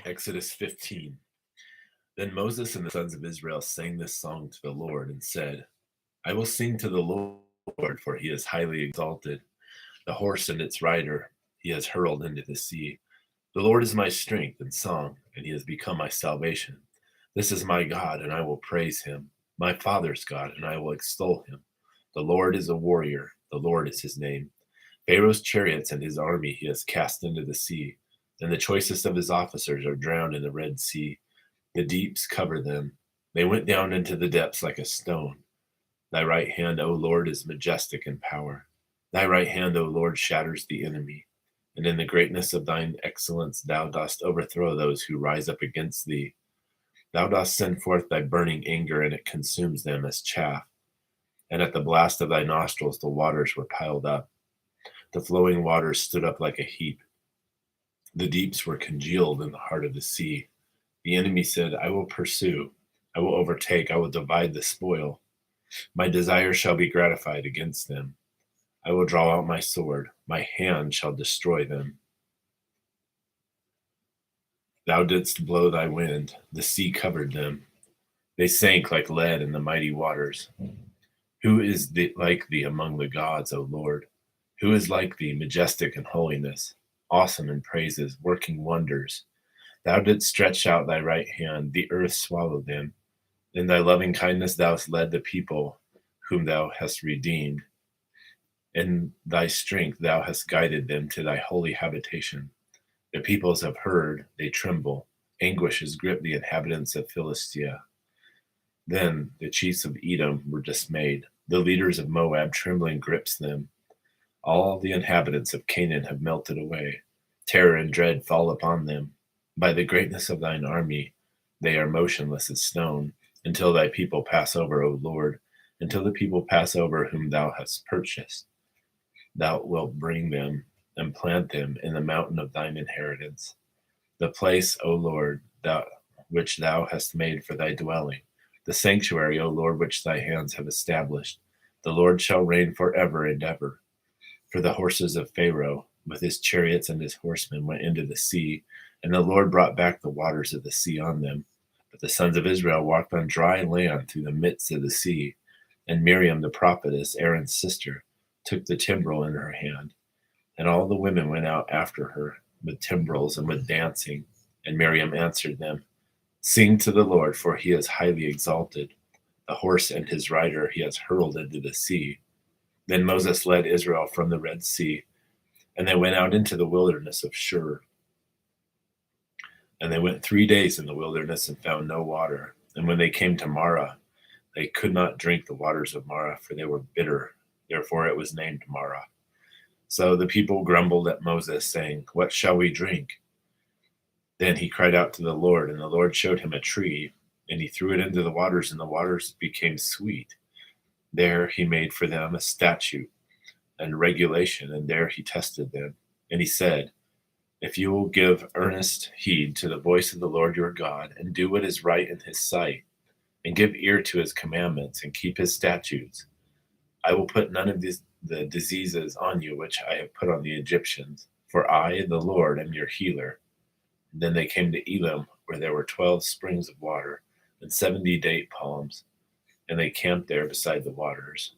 Exodus 15. Then Moses and the sons of Israel sang this song to the Lord and said, I will sing to the Lord, for he is highly exalted. The horse and its rider he has hurled into the sea. The Lord is my strength and song, and he has become my salvation. This is my God, and I will praise him, my father's God, and I will extol him. The Lord is a warrior, the Lord is his name. Pharaoh's chariots and his army he has cast into the sea, and the choicest of his officers are drowned in the Red Sea. The deeps cover them. They went down into the depths like a stone. Thy right hand, O Lord, is majestic in power. Thy right hand, O Lord, shatters the enemy. And in the greatness of thine excellence thou dost overthrow those who rise up against thee. Thou dost send forth thy burning anger, and it consumes them as chaff. And at the blast of thy nostrils the waters were piled up. The flowing waters stood up like a heap. The deeps were congealed in the heart of the sea. The enemy said, I will pursue, I will overtake, I will divide the spoil. My desire shall be gratified against them. I will draw out my sword, my hand shall destroy them. Thou didst blow thy wind, the sea covered them. They sank like lead in the mighty waters. Who is like thee among the gods, O Lord? Who is like thee, majestic in holiness, awesome in praises, working wonders? Thou didst stretch out thy right hand, the earth swallowed them. In thy loving kindness thou hast led the people whom thou hast redeemed. In thy strength thou hast guided them to thy holy habitation. The peoples have heard, they tremble. Anguish has gripped the inhabitants of Philistia. Then the chiefs of Edom were dismayed. The leaders of Moab trembling grips them. All the inhabitants of Canaan have melted away. Terror and dread fall upon them. By the greatness of thine army, they are motionless as stone, until thy people pass over, O Lord, until the people pass over whom thou hast purchased. Thou wilt bring them and plant them in the mountain of thine inheritance, the place, O Lord, which thou hast made for thy dwelling, the sanctuary, O Lord, which thy hands have established. The Lord shall reign forever and ever. For the horses of Pharaoh, with his chariots and his horsemen, went into the sea, and the Lord brought back the waters of the sea on them. But the sons of Israel walked on dry land through the midst of the sea. And Miriam the prophetess, Aaron's sister, took the timbrel in her hand. And all the women went out after her with timbrels and with dancing. And Miriam answered them, Sing to the Lord, for he is highly exalted. The horse and his rider he has hurled into the sea. Then Moses led Israel from the Red Sea, and they went out into the wilderness of Shur. And they went 3 days in the wilderness and found no water. And when they came to Marah, they could not drink the waters of Marah, for they were bitter. Therefore it was named Marah. So the people grumbled at Moses, saying, What shall we drink? Then he cried out to the Lord, and the Lord showed him a tree, and he threw it into the waters, and the waters became sweet. There he made for them a statute and regulation, and there he tested them. And he said, If you will give earnest heed to the voice of the Lord your God, and do what is right in his sight, and give ear to his commandments, and keep his statutes, I will put none of the diseases on you which I have put on the Egyptians, for I, the Lord, am your healer. And then they came to Elim, where there were 12 springs of water, and 70 date palms, and they camped there beside the waters.